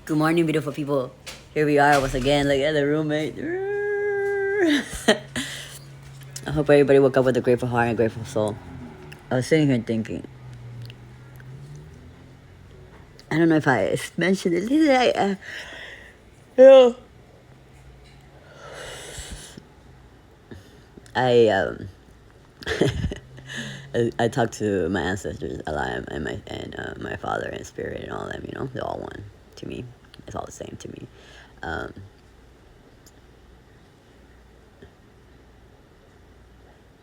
Good morning, beautiful people. Here we are once again, like at the roommate. I hope everybody woke up with a grateful heart and a grateful soul. I was sitting here thinking, I don't know if I mentioned it. Yeah. I I talk to my ancestors a lot, and my father and spirit and all of them. You know, they're all one to me. It's all the same to me. Um,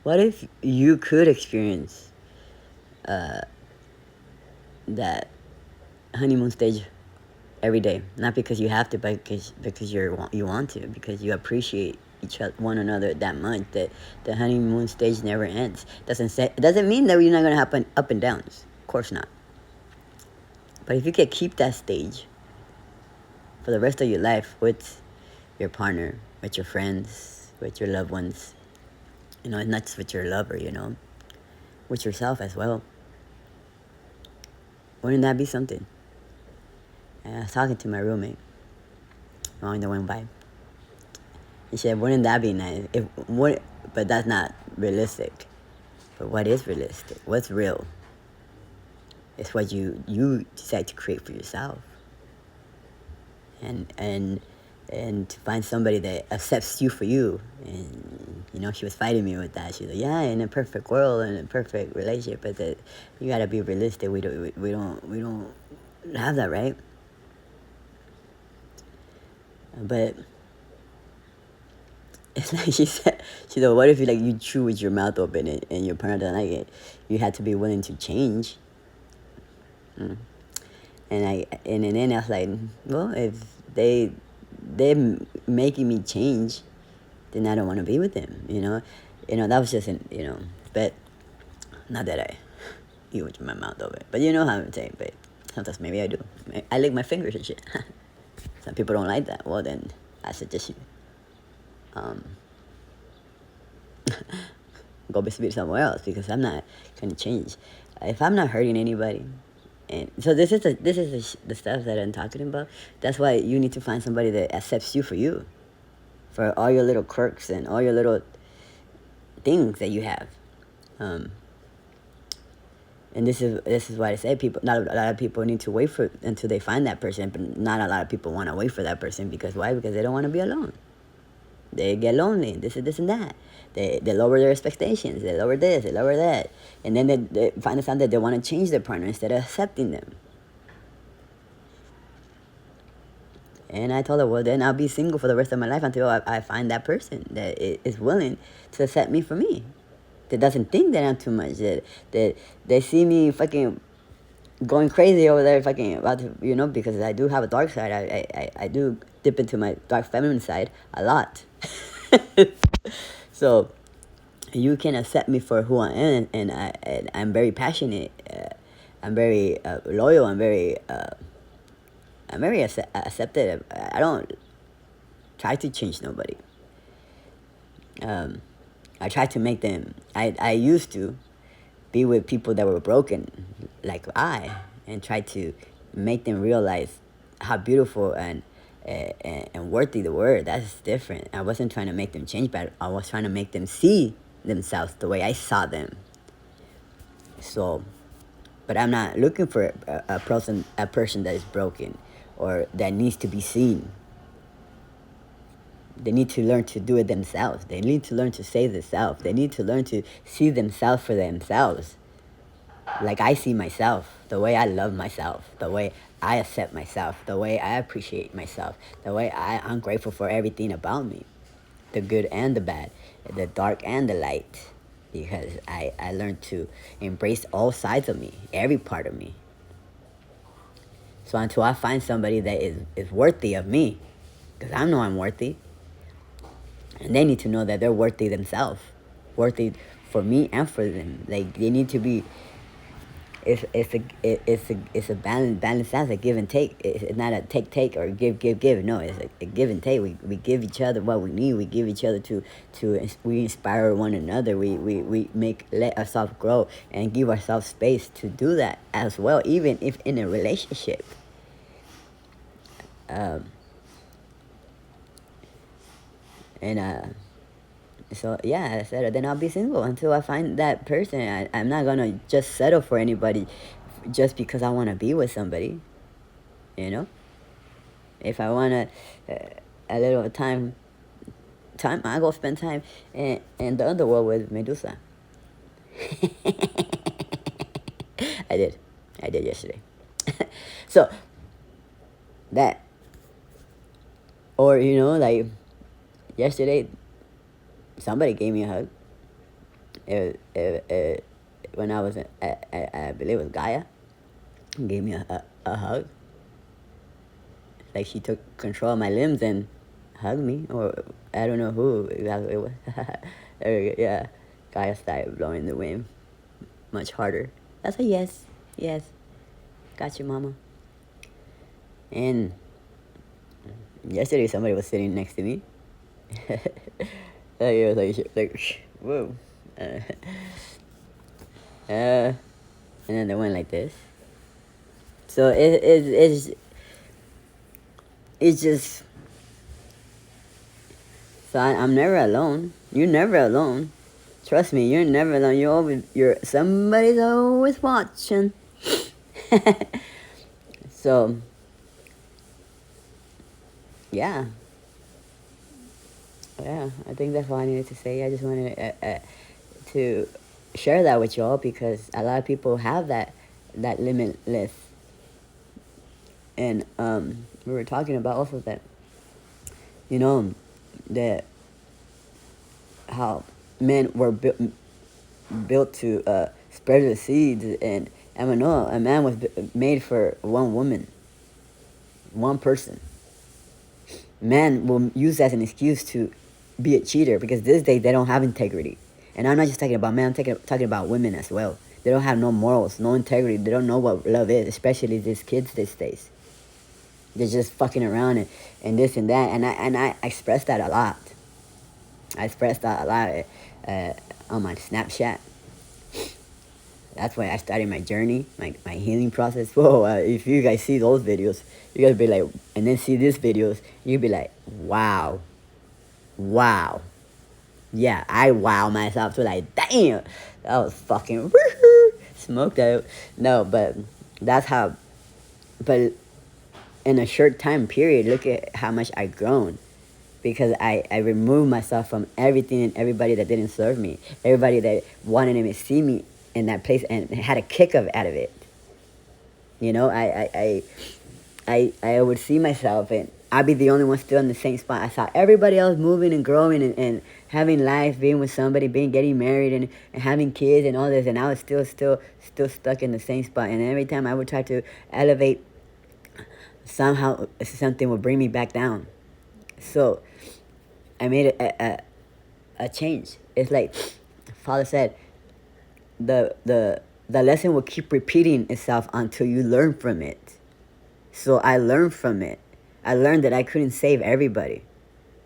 what if you could experience that honeymoon stage every day? Not because you have to, but because you want to, because you appreciate one another that much that the honeymoon stage never ends. Doesn't mean that you're not gonna happen up and downs. Of course not. But if you can keep that stage for the rest of your life with your partner, with your friends, with your loved ones, you know, and not just with your lover, you know, with yourself as well. Wouldn't that be something? And I was talking to my roommate along the way by. He said, wouldn't that be nice? But that's not realistic. But what is realistic? What's real? It's what you decide to create for yourself. And to find somebody that accepts you for you. And you know, she was fighting me with that. She's like, yeah, in a perfect world, in a perfect relationship, but that you gotta be realistic. We don't have that, right? But it's like she said, what if you chew with your mouth open and your partner doesn't like it? You had to be willing to change. And then I was like, well, if they're making me change, then I don't want to be with them. That was just but not that I eat with my mouth open. But you know how I'm saying, but sometimes maybe I do. I lick my fingers and shit. Some people don't like that. Well, then I suggest you go be somewhere else, because I'm not going to change. If I'm not hurting anybody, and so this is the stuff that I'm talking about. That's why you need to find somebody that accepts you for all your little quirks and all your little things that you have. And this is why I say not a lot of people need to wait for until they find that person, but not a lot of people want to wait for that person. Because why? Because they don't want to be alone. They get lonely, this and that. They lower their expectations. They lower this, they lower that. And then they find out that they want to change their partner instead of accepting them. And I told her, well, then I'll be single for the rest of my life until I find that person that is willing to accept me for me. That doesn't think that I'm too much. That they see me fucking going crazy over there, fucking about to, because I do have a dark side. I do dip into my dark feminine side a lot. So you can accept me for who I am, and I'm very passionate. I'm very loyal. I'm very accepted. I don't try to change nobody. I try to make them. I used to be with people that were broken, like and try to make them realize how beautiful and worthy they were. That's different. I wasn't trying to make them change, but I was trying to make them see themselves the way I saw them. So, but I'm not looking for a person that is broken or that needs to be seen. They need to learn to do it themselves. They need to learn to save themselves. They need to learn to see themselves for themselves. Like I see myself, the way I love myself, the way I accept myself, the way I appreciate myself, the way I'm grateful for everything about me, the good and the bad, the dark and the light, because I learned to embrace all sides of me, every part of me. So until I find somebody that is worthy of me, because I know I'm worthy, and they need to know that they're worthy themselves, worthy for me and for them. Like they need to be. It's a balance. That's a give and take. It's not a take or give. No, it's a give and take. We give each other what we need. We give each other we inspire one another. We let ourselves grow and give ourselves space to do that as well. Even if in a relationship, Um, and so yeah, I said then I'll be single until I find that person. I'm not gonna just settle for anybody just because I want to be with somebody. You know, if I want a little time I go spend time in the underworld with Medusa. I did. I did yesterday. So that, or like yesterday, somebody gave me a hug. When I was, I believe it was Gaia, gave me a hug. Like she took control of my limbs and hugged me, or I don't know who exactly it was. Yeah, Gaia started blowing the wind much harder. That's a yes, yes. Got you, mama. And yesterday somebody was sitting next to me. It was like whoa. Uh, and then they went like this. So it's just, so I'm never alone. You're never alone. Trust me, you're never alone. Somebody's always watching. So yeah, I think that's all I needed to say. I just wanted to share that with y'all because a lot of people have that limitless, and we were talking about also that, that how men were built to spread the seeds, and I don't know, a man was made for one woman, one person. Men will use that as an excuse to be a cheater because this day they don't have integrity. And I'm not just talking about men, I'm talking about women as well. They don't have no morals, no integrity. They don't know what love is, especially these kids these days. They're just fucking around and this and that. And I express that a lot. I express that a lot on my Snapchat. That's why I started my journey, my healing process. Whoa, if you guys see those videos, you guys be like, and then see these videos, you'll be like, wow. Yeah, I wow myself to like, damn, that was fucking smoked out. No, but that's how, but in a short time period, look at how much I grown. Because I removed myself from everything and everybody that didn't serve me. Everybody that wanted to see me in that place and had a kick out of it. I would see myself and I'd be the only one still in the same spot. I saw everybody else moving and growing and having life, being with somebody, getting married and having kids and all this, and I was still stuck in the same spot. And every time I would try to elevate, somehow something would bring me back down. So I made a change. It's like Father said, the lesson will keep repeating itself until you learn from it. So I learned from it. I learned that I couldn't save everybody.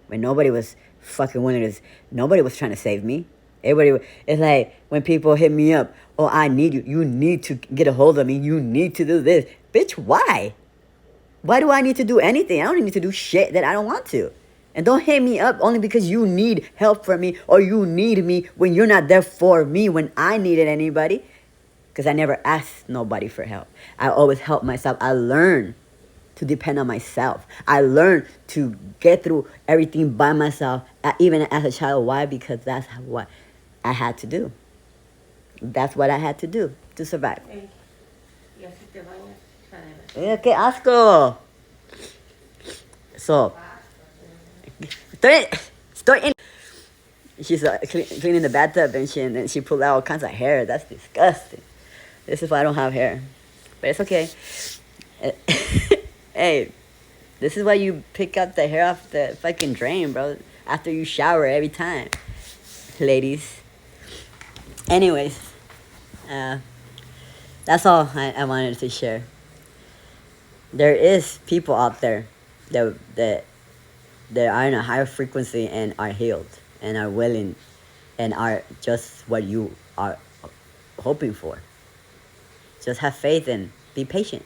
When nobody was fucking willing to, nobody was trying to save me. Everybody, it's like when people hit me up, oh, I need you. You need to get a hold of me. You need to do this. Bitch, why? Why do I need to do anything? I don't need to do shit that I don't want to. And don't hit me up only because you need help from me or you need me when you're not there for me when I needed anybody. Because I never asked nobody for help. I always help myself. I learned to depend on myself. I learned to get through everything by myself, even as a child. Why? Because that's what I had to do. That's what I had to do to survive. ¡Qué asco! So, estoy in. She's cleaning the bathtub and she pulled out all kinds of hair. That's disgusting. This is why I don't have hair. But it's okay. Hey, this is why you pick up the hair off the fucking drain, bro. After you shower every time. Ladies. Anyways, that's all I wanted to share. There is people out there that are in a higher frequency and are healed and are willing and are just what you are hoping for. Just have faith and be patient.